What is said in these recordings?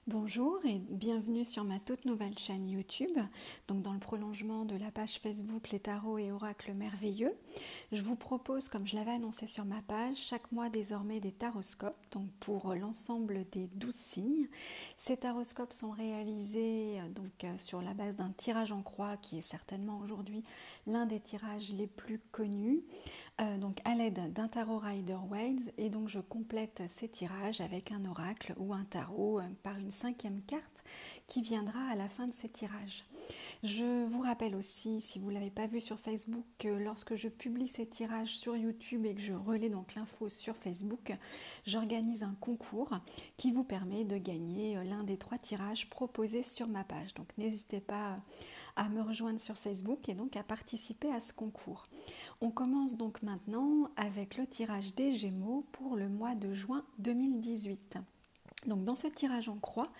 Bonjour et bienvenue sur ma toute nouvelle chaîne YouTube, donc dans le prolongement de la page Facebook Les Tarots et Oracles Merveilleux. Je vous propose, comme je l'avais annoncé sur ma page, chaque mois désormais des taroscopes, donc pour l'ensemble des 12 signes. Ces taroscopes sont réalisés sur la base d'un tirage en croix qui est certainement aujourd'hui l'un des tirages les plus connus. Donc à l'aide d'un tarot Rider-Waite, et donc je complète ces tirages avec un oracle ou un tarot par une cinquième carte qui viendra à la fin de ces tirages. Je vous rappelle aussi, si vous ne l'avez pas vu sur Facebook, que lorsque je publie ces tirages sur YouTube et que je relais donc l'info sur Facebook, j'organise un concours qui vous permet de gagner l'un des 3 tirages proposés sur ma page. Donc n'hésitez pas à me rejoindre sur Facebook et donc à participer à ce concours. On commence donc maintenant avec le tirage des Gémeaux pour le mois de juin 2018. Donc dans ce tirage en croix,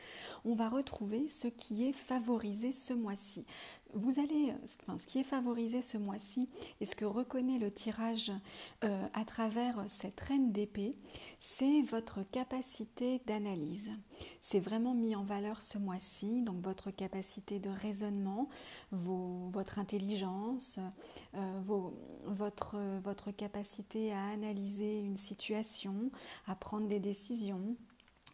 on va retrouver ce qui est favorisé ce mois-ci. Ce qui est favorisé ce mois-ci et ce que reconnaît le tirage à travers cette reine d'épée, c'est votre capacité d'analyse. C'est vraiment mis en valeur ce mois-ci, donc votre capacité de raisonnement, votre intelligence, votre capacité à analyser une situation, à prendre des décisions.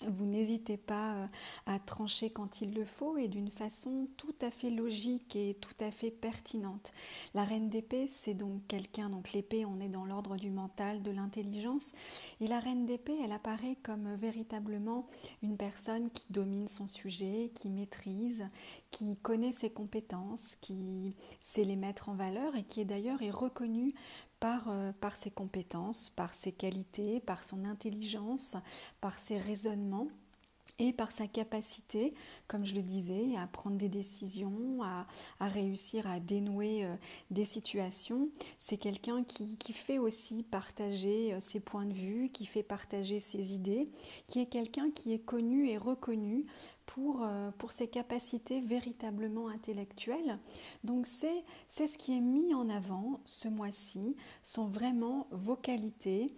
Vous n'hésitez pas à trancher quand il le faut et d'une façon tout à fait logique et tout à fait pertinente. La reine d'épée, c'est donc quelqu'un, donc l'épée, on est dans l'ordre du mental, de l'intelligence, et la reine d'épée, elle apparaît comme véritablement une personne qui domine son sujet, qui maîtrise, qui connaît ses compétences, qui sait les mettre en valeur et qui est d'ailleurs reconnue par ses compétences, par ses qualités, par son intelligence, par ses raisonnements et par sa capacité, comme je le disais, à prendre des décisions, à réussir à dénouer des situations. C'est quelqu'un qui fait aussi partager ses points de vue, qui fait partager ses idées, qui est quelqu'un qui est connu et reconnu pour ses capacités véritablement intellectuelles. Donc c'est ce qui est mis en avant ce mois-ci, sont vraiment vos qualités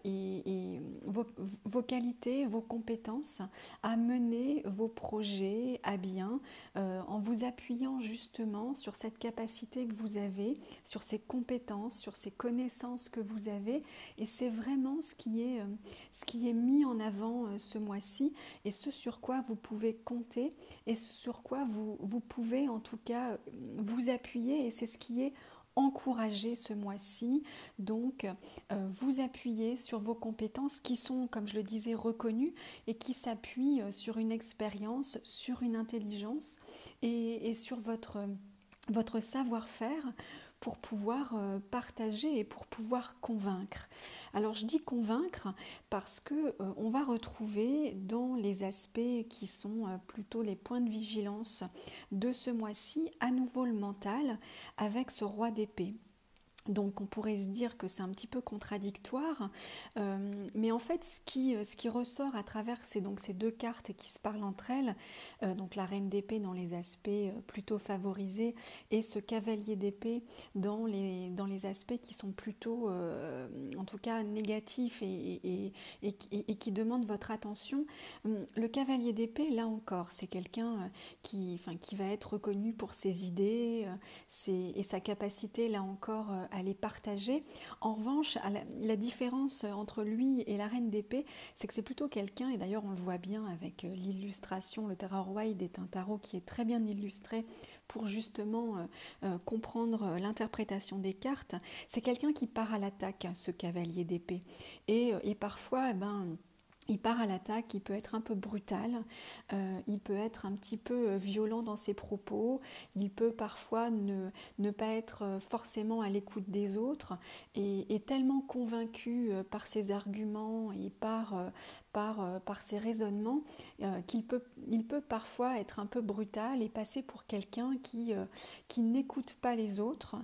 et vos qualités, vos compétences à mener vos projets à bien en vous appuyant justement sur cette capacité que vous avez, sur ces compétences, sur ces connaissances que vous avez. Et c'est vraiment ce qui est mis en avant ce mois-ci et ce sur quoi vous pouvez compter et ce sur quoi vous pouvez en tout cas vous appuyer, et c'est ce qui est encouragé ce mois-ci. Donc vous appuyez sur vos compétences qui sont, comme je le disais, reconnues et qui s'appuient sur une expérience, sur une intelligence et sur votre savoir-faire pour pouvoir partager et pour pouvoir convaincre. Alors je dis convaincre parce que on va retrouver dans les aspects qui sont plutôt les points de vigilance de ce mois-ci à nouveau le mental avec ce roi d'épée. Donc on pourrait se dire que c'est un petit peu contradictoire, mais en fait ce qui ressort à travers ces 2 cartes qui se parlent entre elles, donc la reine d'épée dans les aspects plutôt favorisés et ce cavalier d'épée dans les aspects qui sont plutôt en tout cas négatifs et qui demandent votre attention. Le cavalier d'épée, là encore, c'est quelqu'un qui va être reconnu pour ses idées et sa capacité là encore à les partager. En revanche, la différence entre lui et la reine d'épée, c'est que c'est plutôt quelqu'un, et d'ailleurs on le voit bien avec l'illustration, le tarot Waite est un tarot qui est très bien illustré pour justement comprendre l'interprétation des cartes. C'est quelqu'un qui part à l'attaque, ce cavalier d'épée. Et parfois, il part à l'attaque, il peut être un peu brutal, il peut être un petit peu violent dans ses propos, il peut parfois ne pas être forcément à l'écoute des autres et tellement convaincu par ses arguments et par ses raisonnements il peut parfois être un peu brutal et passer pour quelqu'un qui n'écoute pas les autres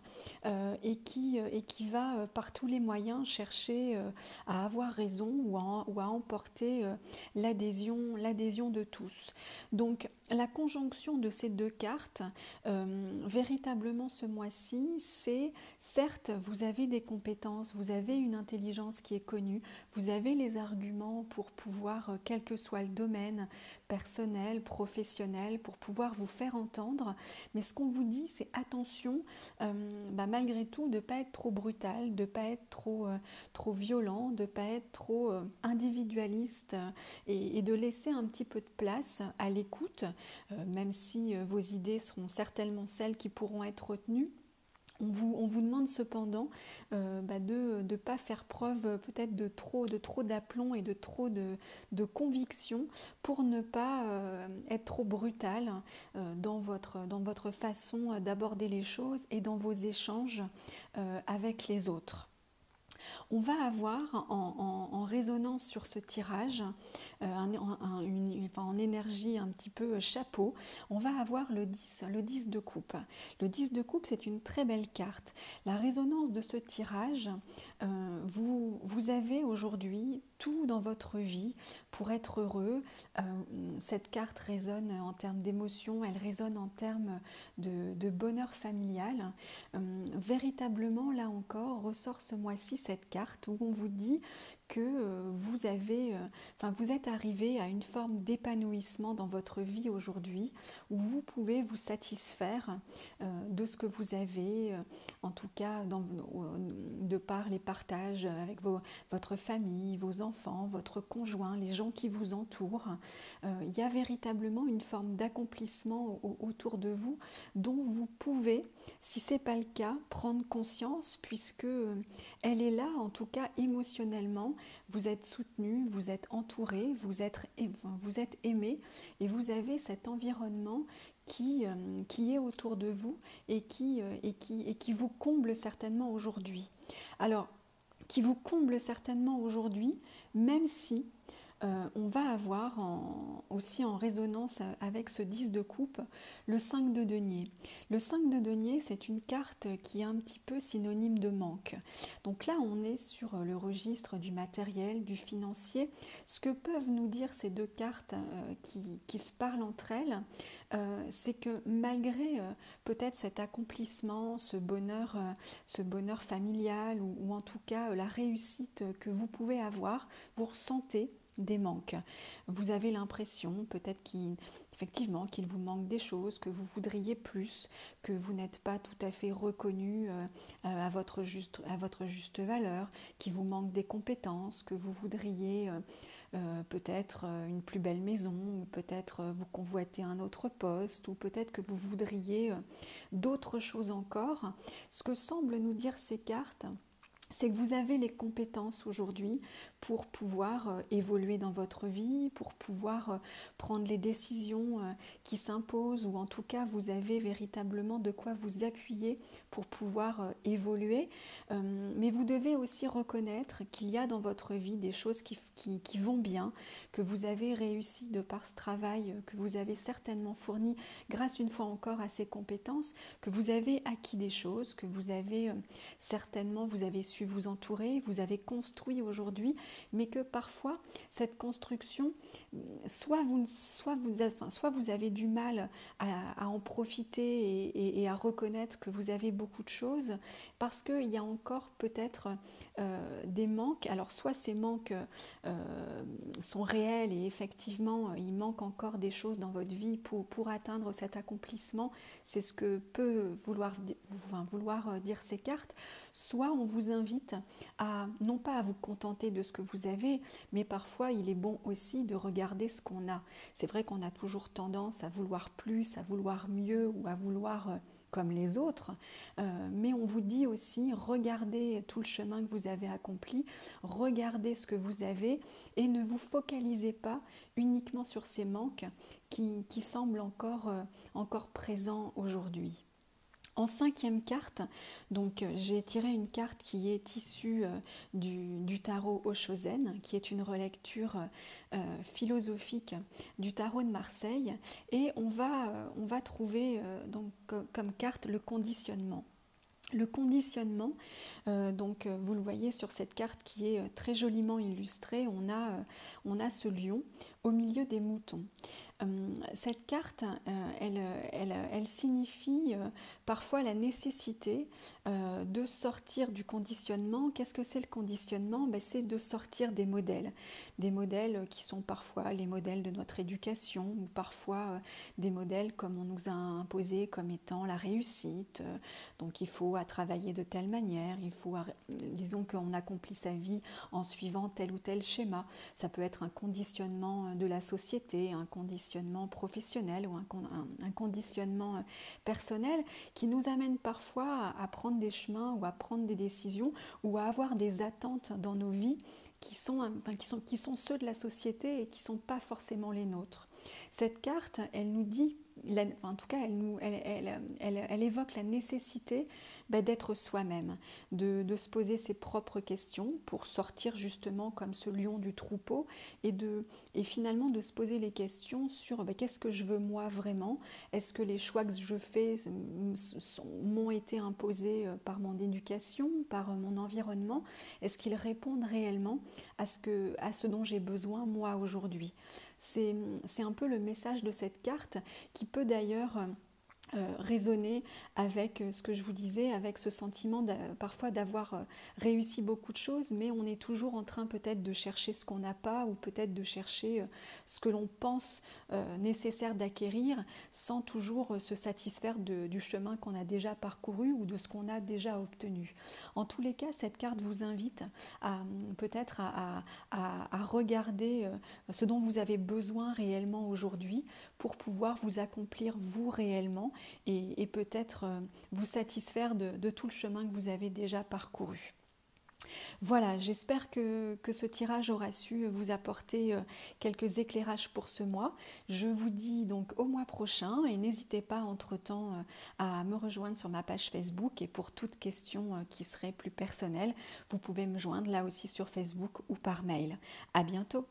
et qui va par tous les moyens chercher à avoir raison ou à emporter l'adhésion de tous. Donc la conjonction de ces 2 cartes, véritablement ce mois-ci, c'est certes vous avez des compétences, vous avez une intelligence qui est connue, vous avez les arguments pour pouvoir, quel que soit le domaine, personnel, professionnel, pour pouvoir vous faire entendre. Mais ce qu'on vous dit, c'est attention, malgré tout, de ne pas être trop brutal, de ne pas être trop violent, de ne pas être trop individualiste et de laisser un petit peu de place à l'écoute, même si vos idées seront certainement celles qui pourront être retenues. On vous demande cependant de ne pas faire preuve peut-être de trop d'aplomb et de trop de conviction pour ne pas être trop brutal dans votre façon d'aborder les choses et dans vos échanges avec les autres. On va avoir en résonance sur ce tirage, en énergie un petit peu chapeau, on va avoir le 10 de coupe. Le 10 de coupe, c'est une très belle carte. La résonance de ce tirage, vous avez aujourd'hui tout dans votre vie pour être heureux. Cette carte résonne en termes d'émotion, elle résonne en termes de bonheur familial. Véritablement, là encore, ressort ce mois-ci cette carte où on vous dit que vous êtes arrivé à une forme d'épanouissement dans votre vie aujourd'hui, où vous pouvez vous satisfaire de ce que vous avez, en tout cas de par les partages avec votre famille, vos enfants, votre conjoint, les gens qui vous entourent. Il y a véritablement une forme d'accomplissement autour de vous dont vous pouvez, si ce n'est pas le cas, prendre conscience, puisque elle est là, en tout cas émotionnellement. Vous êtes soutenu, vous êtes entouré, vous êtes aimé, et vous avez cet environnement qui est autour de vous et qui vous comble certainement aujourd'hui. Alors, qui vous comble certainement aujourd'hui, même si on va avoir aussi en résonance avec ce 10 de coupe le 5 de denier. Le 5 de denier, c'est une carte qui est un petit peu synonyme de manque. Donc là, on est sur le registre du matériel, du financier. Ce que peuvent nous dire ces deux cartes qui se parlent entre elles, c'est que malgré peut-être cet accomplissement, ce bonheur familial ou en tout cas la réussite que vous pouvez avoir, vous ressentez des manques. Vous avez l'impression peut-être qu'il vous manque des choses, que vous voudriez plus, que vous n'êtes pas tout à fait reconnu à votre juste valeur, qu'il vous manque des compétences, que vous voudriez peut-être une plus belle maison, ou peut-être vous convoitez un autre poste, ou peut-être que vous voudriez d'autres choses encore. Ce que semblent nous dire ces cartes, c'est que vous avez les compétences aujourd'hui pour pouvoir évoluer dans votre vie, pour pouvoir prendre les décisions qui s'imposent, ou en tout cas vous avez véritablement de quoi vous appuyer pour pouvoir évoluer. Mais vous devez aussi reconnaître qu'il y a dans votre vie des choses qui vont bien, que vous avez réussi de par ce travail que vous avez certainement fourni grâce une fois encore à ces compétences, que vous avez acquis des choses, que vous avez certainement, vous avez su vous entourer, vous avez construit aujourd'hui, mais que parfois cette construction, soit vous avez du mal à en profiter et à reconnaître que vous avez beaucoup de choses, parce qu'il y a encore peut-être des manques. Alors soit ces manques sont réels et effectivement il manque encore des choses dans votre vie pour atteindre cet accomplissement, c'est ce que peut vouloir dire ces cartes. Soit on vous invite à, non pas à vous contenter de ce que vous avez, mais parfois il est bon aussi de regarder ce qu'on a. C'est vrai qu'on a toujours tendance à vouloir plus, à vouloir mieux ou à vouloir comme les autres, mais on vous dit aussi, regardez tout le chemin que vous avez accompli, regardez ce que vous avez et ne vous focalisez pas uniquement sur ces manques qui semblent encore présents aujourd'hui. En cinquième carte, donc j'ai tiré une carte qui est issue du tarot Oshozen, qui est une relecture philosophique du tarot de Marseille, et on va trouver donc comme carte le conditionnement. Le conditionnement, vous le voyez sur cette carte qui est très joliment illustrée, on a ce lion au milieu des moutons. Cette carte, elle signifie parfois la nécessité de sortir du conditionnement. Qu'est-ce que c'est le conditionnement? C'est de sortir des modèles qui sont parfois les modèles de notre éducation ou parfois des modèles comme on nous a imposé comme étant la réussite. Donc il faut travailler de telle manière, disons qu'on accomplit sa vie en suivant tel ou tel schéma. Ça peut être un conditionnement de la société, un conditionnement professionnel ou un conditionnement personnel qui nous amène parfois à prendre des chemins ou à prendre des décisions ou à avoir des attentes dans nos vies qui sont ceux de la société et qui ne sont pas forcément les nôtres. Cette carte, elle nous dit, en tout cas, elle évoque la nécessité d'être soi-même, de se poser ses propres questions pour sortir justement comme ce lion du troupeau et finalement de se poser les questions sur qu'est-ce que je veux moi vraiment? Est-ce que les choix que je fais m'ont été imposés par mon éducation, par mon environnement? Est-ce qu'ils répondent réellement à ce dont j'ai besoin moi aujourd'hui? C'est un peu le message de cette carte qui peut d'ailleurs résonner avec ce que je vous disais, avec ce sentiment parfois d'avoir réussi beaucoup de choses, mais on est toujours en train peut-être de chercher ce qu'on n'a pas ou peut-être de chercher ce que l'on pense nécessaire d'acquérir sans toujours se satisfaire du chemin qu'on a déjà parcouru ou de ce qu'on a déjà obtenu. En tous les cas, cette carte vous invite peut-être à regarder ce dont vous avez besoin réellement aujourd'hui pour pouvoir vous accomplir vous réellement et peut-être vous satisfaire de tout le chemin que vous avez déjà parcouru. Voilà, j'espère que ce tirage aura su vous apporter quelques éclairages pour ce mois. Je vous dis donc au mois prochain et n'hésitez pas entre-temps à me rejoindre sur ma page Facebook et pour toute question qui serait plus personnelle, vous pouvez me joindre là aussi sur Facebook ou par mail. À bientôt.